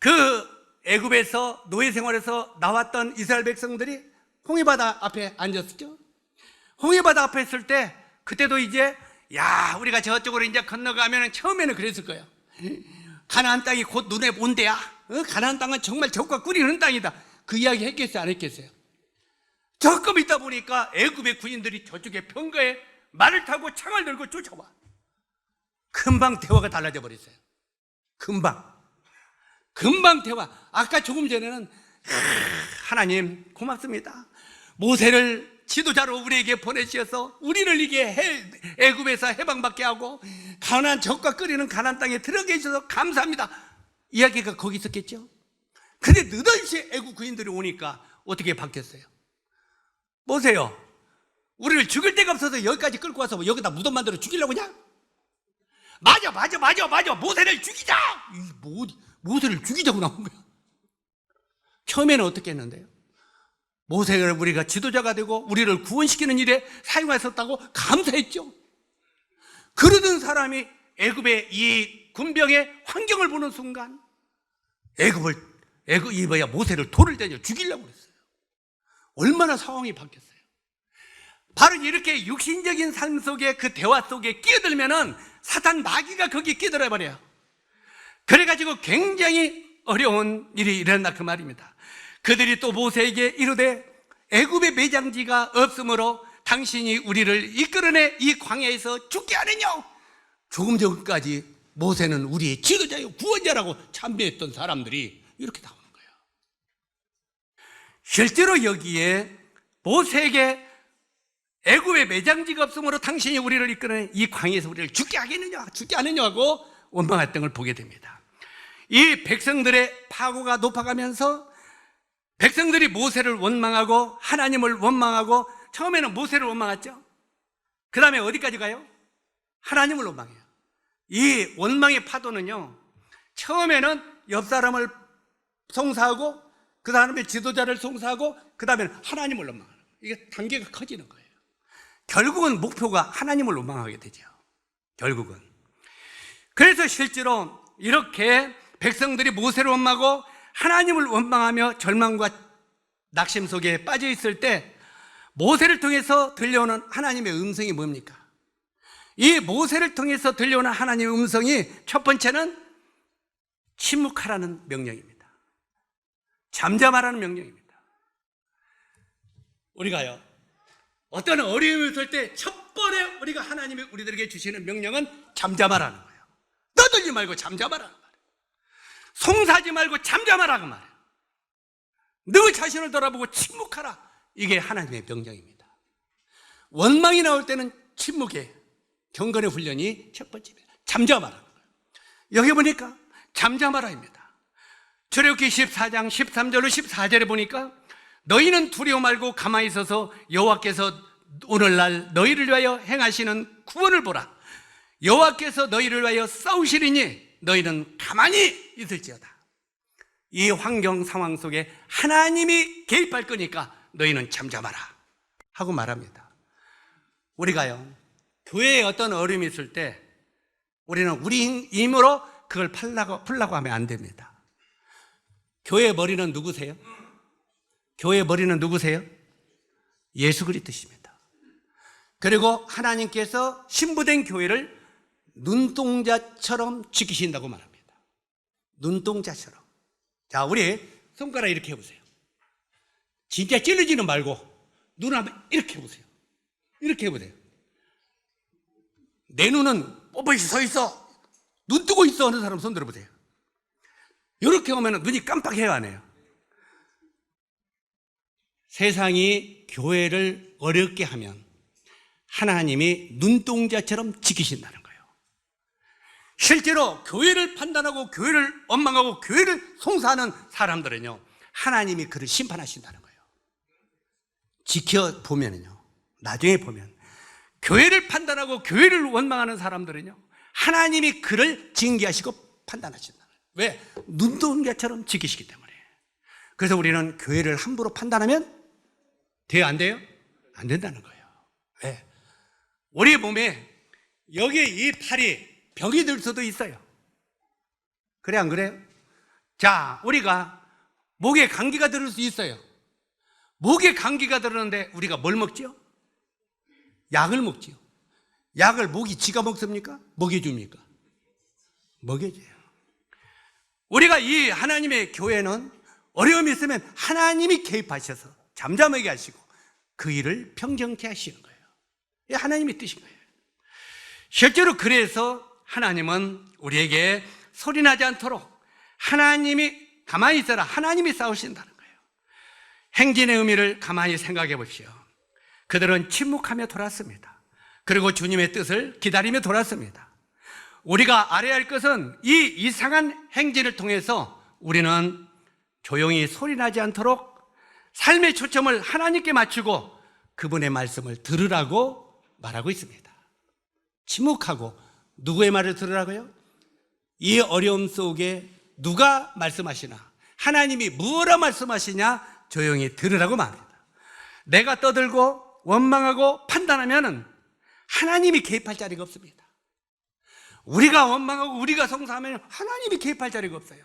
그 애굽에서 노예 생활에서 나왔던 이스라엘 백성들이 홍해바다 앞에 앉았었죠. 홍해바다 앞에 있을 때 그때도 이제 우리가 저쪽으로 이제 건너가면 처음에는 그랬을 거예요. 가나안 땅이 곧 눈에 본대야. 가나안 땅은 정말 적과 꿀이 흐르는 땅이다. 그 이야기 했겠어요, 안 했겠어요? 조금 있다 보니까 애굽의 군인들이 저쪽에 평가에 말을 타고 창을 들고 쫓아와. 금방 대화가 달라져 버렸어요. 금방 대화. 아까 조금 전에는 하나님 고맙습니다. 모세를 지도자로 우리에게 보내주셔서 우리를 이게 애굽에서 해방받게 하고 가나안 적과 끓이는 가나안 땅에 들어게 해주셔서 감사합니다. 이야기가 거기 있었겠죠. 근데 느닷없이 애굽 군인들이 오니까 어떻게 바뀌었어요? 보세요. 우리를 죽일 데가 없어서 여기까지 끌고 와서 여기다 무덤 만들어 죽이려고 하냐? 맞아. 모세를 죽이자. 모세를 죽이자고 나온 거야. 처음에는 어떻게 했는데요? 모세를 우리가 지도자가 되고 우리를 구원시키는 일에 사용하셨다고 감사했죠. 그러던 사람이 애굽의 이 군병의 환경을 보는 순간 모세를 돌을 대며 죽이려고 그랬어요. 얼마나 상황이 바뀌었어요. 바로 이렇게 육신적인 삶 속에 그 대화 속에 끼어들면은 사탄 마귀가 거기 끼어들어 버려요. 그래가지고 굉장히 어려운 일이 일어났다 그 말입니다. 그들이 또 모세에게 이르되 애굽의 매장지가 없으므로 당신이 우리를 이끌어내 이 광야에서 죽게 하느냐. 조금 전까지 모세는 우리의 지도자요 구원자라고 참배했던 사람들이 이렇게 나오는 거예요. 실제로 여기에 모세에게 애굽의 매장지가 없으므로 당신이 우리를 이끌어내 이 광야에서 우리를 죽게 하느냐 하고 원망했던 걸 보게 됩니다. 이 백성들의 파고가 높아가면서 백성들이 모세를 원망하고 하나님을 원망하고 처음에는 모세를 원망했죠. 그 다음에 어디까지 가요? 하나님을 원망해요. 이 원망의 파도는요, 처음에는 옆 사람을 송사하고 그 다음에 지도자를 송사하고 그 다음에는 하나님을 원망하는 거예요. 이게 단계가 커지는 거예요. 결국은 목표가 하나님을 원망하게 되죠. 결국은. 그래서 실제로 이렇게 백성들이 모세를 원망하고 하나님을 원망하며 절망과 낙심 속에 빠져 있을 때 모세를 통해서 들려오는 하나님의 음성이 뭡니까? 이 모세를 통해서 들려오는 하나님의 음성이 첫 번째는 침묵하라는 명령입니다. 잠잠하라는 명령입니다. 우리가요, 어떤 어려움이 있을 때 첫 번에 우리가 하나님이 우리들에게 주시는 명령은 잠잠하라는 거예요. 떠들지 말고 잠잠하라는 거예요. 송사하지 말고 잠잠하라고 말해요. 너 자신을 돌아보고 침묵하라. 이게 하나님의 명령입니다. 원망이 나올 때는 침묵의 경건의 훈련이 첫 번째입니다. 잠잠하라는 거예요. 여기 보니까 잠잠하라입니다. 출애굽기 14장 13절로 14절에 보니까 너희는 두려워 말고 가만히 있어서 여호와께서 오늘날 너희를 위하여 행하시는 구원을 보라. 여호와께서 너희를 위하여 싸우시리니 너희는 가만히 있을지어다. 이 환경 상황 속에 하나님이 개입할 거니까 너희는 잠잠하라 하고 말합니다. 우리가요, 교회에 어떤 어려움이 있을 때 우리는 우리 힘으로 그걸 풀라고 하면 안 됩니다. 교회의 머리는 누구세요? 교회의 머리는 누구세요? 예수 그리스도십니다. 그리고 하나님께서 신부된 교회를 눈동자처럼 지키신다고 말합니다. 눈동자처럼. 자, 우리 손가락 이렇게 해보세요. 진짜 찔르지는 말고 눈 한번 이렇게 해보세요. 이렇게 해보세요. 내 눈은 뻣뻣이 서 있어. 눈 뜨고 있어 하는 사람 손 들어보세요. 이렇게 하면 눈이 깜빡해요, 안 해요? 세상이 교회를 어렵게 하면 하나님이 눈동자처럼 지키신다는 거예요. 실제로 교회를 판단하고 교회를 원망하고 교회를 송사하는 사람들은요, 하나님이 그를 심판하신다는 거예요. 지켜보면요, 나중에 보면 교회를 판단하고 교회를 원망하는 사람들은요, 하나님이 그를 징계하시고 판단하신다는 거예요. 왜? 눈동자처럼 지키시기 때문에. 그래서 우리는 교회를 함부로 판단하면 돼요, 안 돼요? 안 된다는 거예요. 왜? 우리 몸에 여기에 이 팔이 병이 들 수도 있어요. 그래, 안 그래요? 자, 우리가 목에 감기가 들을 수 있어요. 목에 감기가 들었는데 우리가 뭘 먹지요? 약을 먹지요. 약을 목이 지가 먹습니까? 먹여줍니까? 먹여줘요. 우리가 이 하나님의 교회는 어려움이 있으면 하나님이 개입하셔서 잠잠하게 하시고 그 일을 평정케 하시는 거예요. 이게 하나님의 뜻인 거예요. 실제로 그래서 하나님은 우리에게 소리나지 않도록 하나님이 가만히 있어라, 하나님이 싸우신다는 거예요. 행진의 의미를 가만히 생각해 보십시오. 그들은 침묵하며 돌았습니다. 그리고 주님의 뜻을 기다리며 돌았습니다. 우리가 알아야 할 것은 이 이상한 행진을 통해서 우리는 조용히 소리나지 않도록 삶의 초점을 하나님께 맞추고 그분의 말씀을 들으라고 말하고 있습니다. 침묵하고 누구의 말을 들으라고요? 이 어려움 속에 누가 말씀하시나, 하나님이 뭐라 말씀하시냐 조용히 들으라고 말합니다. 내가 떠들고 원망하고 판단하면 하나님이 개입할 자리가 없습니다. 우리가 원망하고 우리가 송사하면 하나님이 개입할 자리가 없어요.